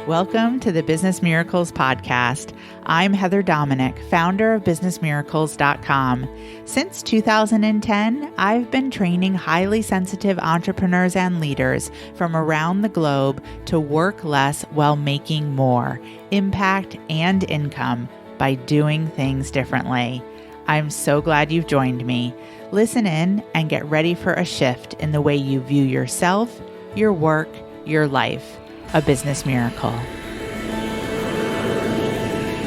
Welcome to the Business Miracles Podcast. I'm Heather Dominick, founder of BusinessMiracles.com. Since 2010, I've been training highly sensitive entrepreneurs and leaders from around the globe to work less while making more impact and income by doing things differently. I'm so glad you've joined me. Listen in and get ready for a shift in the way you view yourself, your work, your life. A Business Miracle.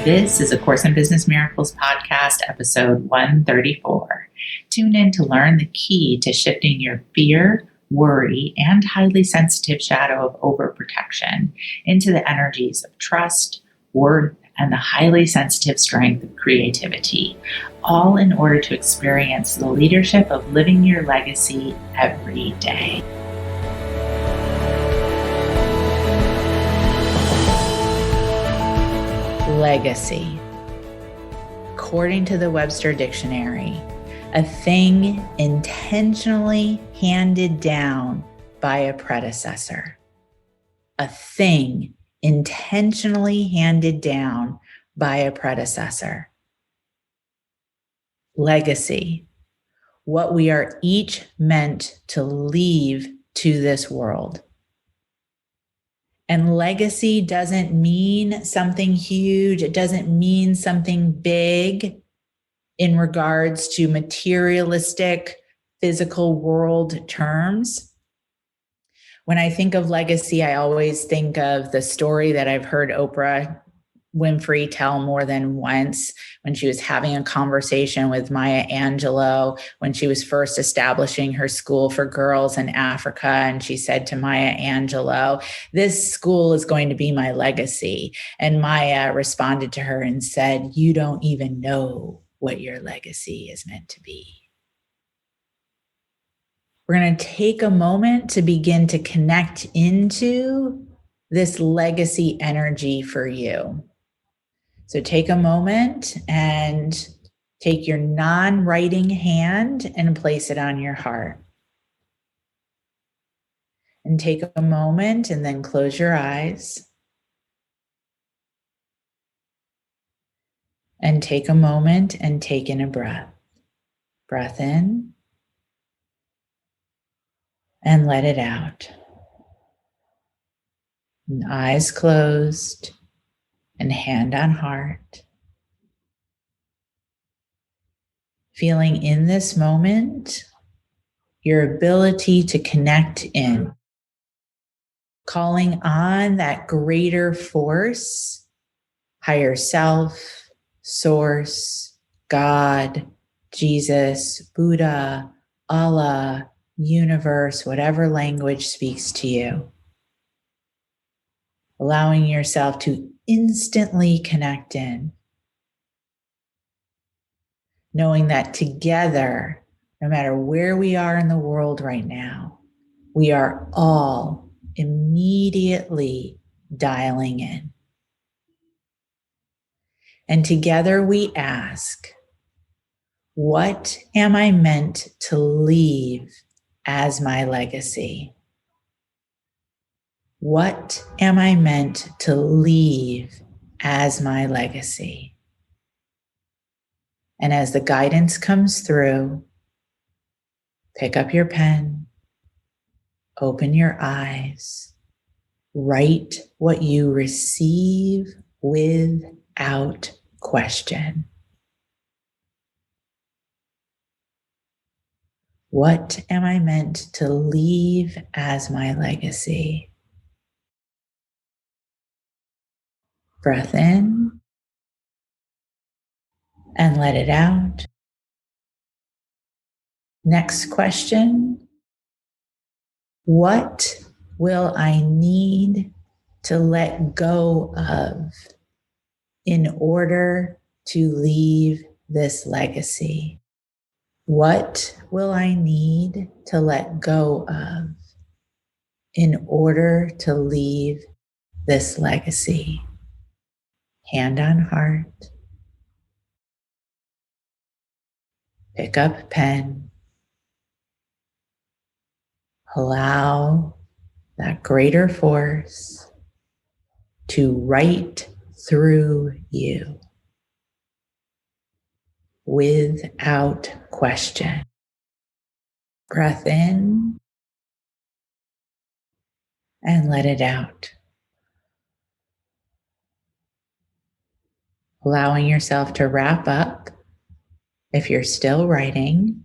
This is a Course in Business Miracles podcast, episode 134. Tune in to learn the key to shifting your fear, worry, and highly sensitive shadow of overprotection into the energies of trust, worth, and the highly sensitive strength of creativity, all in order to experience the leadership of living your legacy every day. Legacy. According to the Webster Dictionary, a thing intentionally handed down by a predecessor. A thing intentionally handed down by a predecessor. Legacy. What we are each meant to leave to this world. And legacy doesn't mean something huge. It doesn't mean something big in regards to materialistic, physical world terms. When I think of legacy, I always think of the story that I've heard Oprah Winfrey tell more than once when she was having a conversation with Maya Angelou when she was first establishing her school for girls in Africa. And she said to Maya Angelou, "This school is going to be my legacy." And Maya responded to her and said, "You don't even know what your legacy is meant to be." We're going to take a moment to begin to connect into this legacy energy for you. So take a moment and take your non-writing hand and place it on your heart. And take a moment and then close your eyes. And take a moment and take in a breath. Breath in. And let it out. And eyes closed. And hand on heart. Feeling in this moment your ability to connect in. Calling on that greater force, higher self, source, God, Jesus, Buddha, Allah, universe, whatever language speaks to you. Allowing yourself to instantly connect in. Knowing that together, no matter where we are in the world right now, we are all immediately dialing in. And together we ask, what am I meant to leave as my legacy? What am I meant to leave as my legacy? And as the guidance comes through, pick up your pen, open your eyes, write what you receive without question. What am I meant to leave as my legacy? Breath in and let it out. Next question. What will I need to let go of in order to leave this legacy? What will I need to let go of in order to leave this legacy? Hand on heart. Pick up pen. Allow that greater force to write through you without question. Breath in and let it out. Allowing yourself to wrap up if you're still writing.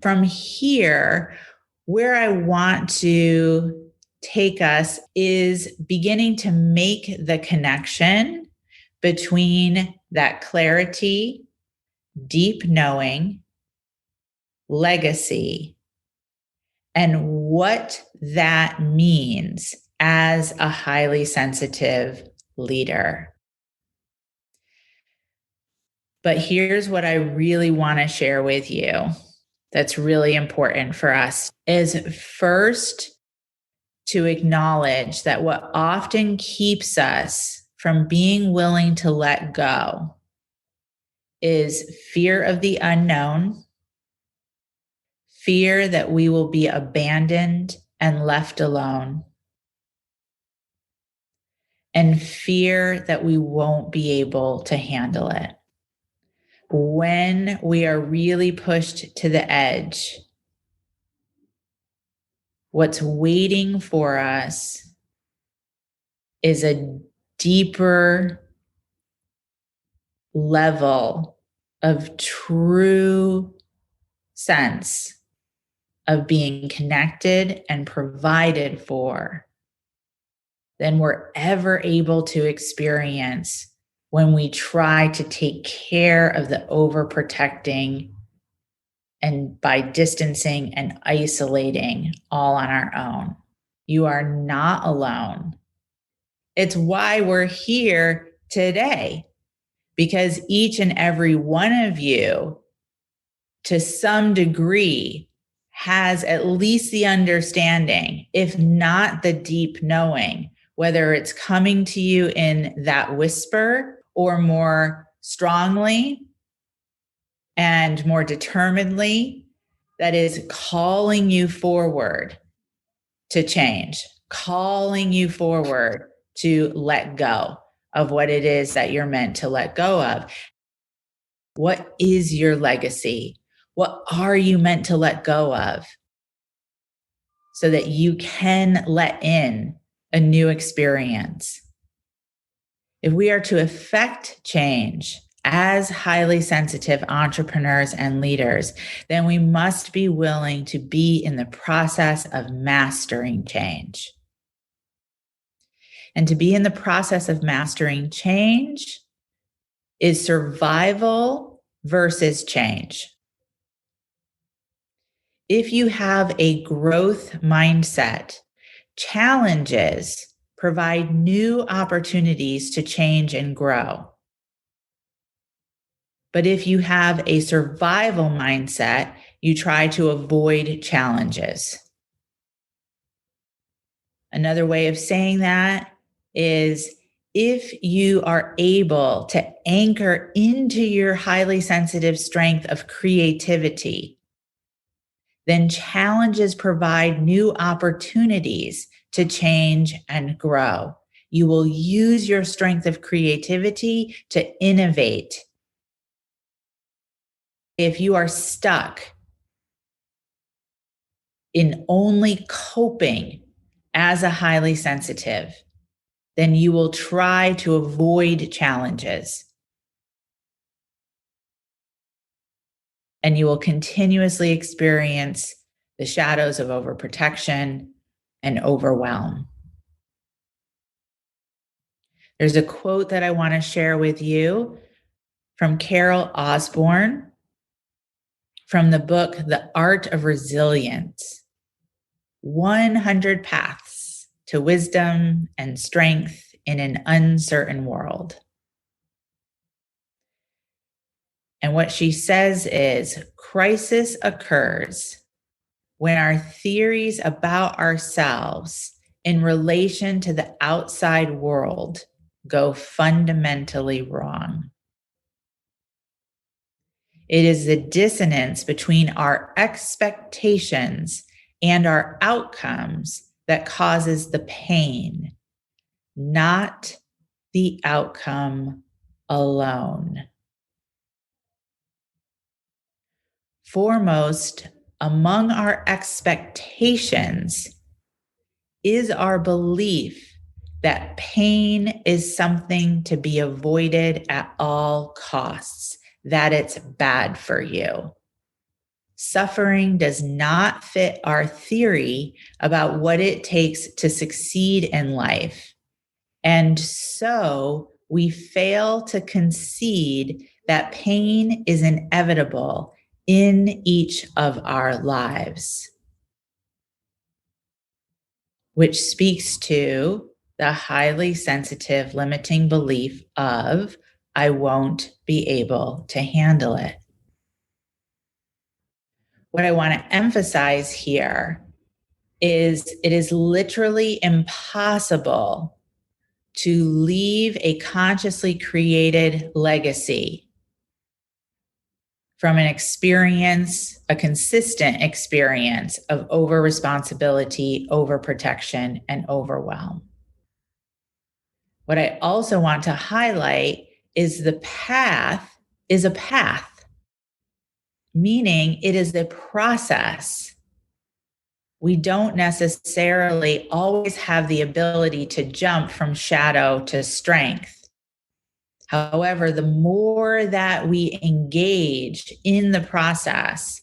From here, where I want to take us is beginning to make the connection between that clarity, deep knowing, legacy, and what that means as a highly sensitive leader. But here's what I really want to share with you that's really important for us is first to acknowledge that what often keeps us from being willing to let go is fear of the unknown, fear that we will be abandoned and left alone, and fear that we won't be able to handle it. When we are really pushed to the edge, what's waiting for us is a deeper level of true sense of being connected and provided for than we're ever able to experience when we try to take care of the overprotecting and by distancing and isolating all on our own. You are not alone. It's why we're here today, because each and every one of you, to some degree, has at least the understanding, if not the deep knowing, whether it's coming to you in that whisper or more strongly and more determinedly, that is calling you forward to change, calling you forward to let go of what it is that you're meant to let go of. What is your legacy? What are you meant to let go of so that you can let in a new experience? If we are to effect change as highly sensitive entrepreneurs and leaders, then we must be willing to be in the process of mastering change. And to be in the process of mastering change is survival versus change. If you have a growth mindset, challenges provide new opportunities to change and grow. But if you have a survival mindset, you try to avoid challenges. Another way of saying that is if you are able to anchor into your highly sensitive strength of creativity, then challenges provide new opportunities to change and grow. You will use your strength of creativity to innovate. If you are stuck in only coping as a highly sensitive, then you will try to avoid challenges. And you will continuously experience the shadows of overprotection and overwhelm. There's a quote that I want to share with you from Carol Osborne from the book, The Art of Resilience, 100 Paths to Wisdom and Strength in an Uncertain World. And what she says is, crisis occurs when our theories about ourselves in relation to the outside world go fundamentally wrong. It is the dissonance between our expectations and our outcomes that causes the pain, not the outcome alone. Foremost among our expectations is our belief that pain is something to be avoided at all costs, that it's bad for you. Suffering does not fit our theory about what it takes to succeed in life. And so we fail to concede that pain is inevitable in each of our lives, which speaks to the highly sensitive limiting belief of, I won't be able to handle it. What I want to emphasize here is it is literally impossible to leave a consciously created legacy from an experience, a consistent experience of over responsibility, over protection, and overwhelm. What I also want to highlight is the path is a path, meaning it is a process. We don't necessarily always have the ability to jump from shadow to strength. However, the more that we engage in the process,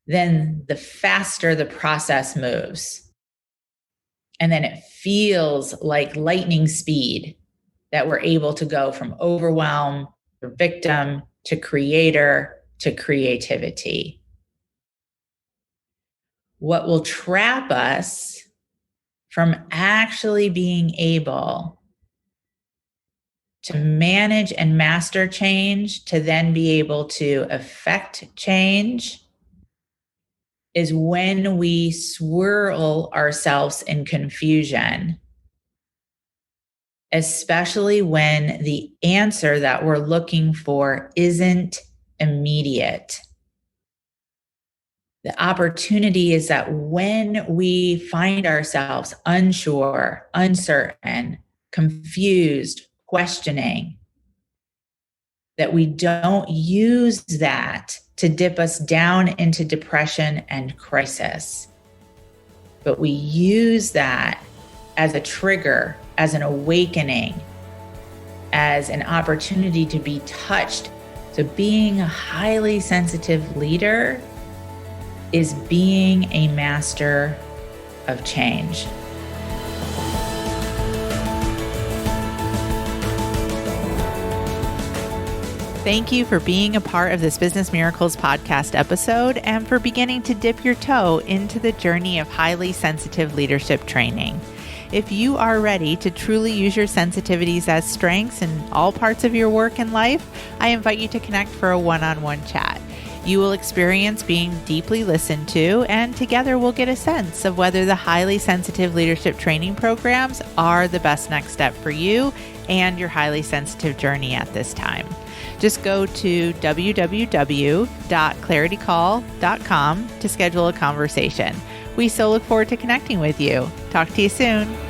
then the faster the process moves. And then it feels like lightning speed that we're able to go from overwhelm to victim to creator to creativity. What will trap us from actually being able to manage and master change, to then be able to affect change, is when we swirl ourselves in confusion, especially when the answer that we're looking for isn't immediate. The opportunity is that when we find ourselves unsure, uncertain, confused, questioning, that we don't use that to dip us down into depression and crisis, but we use that as a trigger, as an awakening, as an opportunity to be touched. So being a highly sensitive leader is being a master of change. Thank you for being a part of this Business Miracles podcast episode and for beginning to dip your toe into the journey of highly sensitive leadership training. If you are ready to truly use your sensitivities as strengths in all parts of your work and life, I invite you to connect for a one-on-one chat. You will experience being deeply listened to, and together we'll get a sense of whether the highly sensitive leadership training programs are the best next step for you and your highly sensitive journey at this time. Just go to www.claritycall.com to schedule a conversation. We so look forward to connecting with you. Talk to you soon.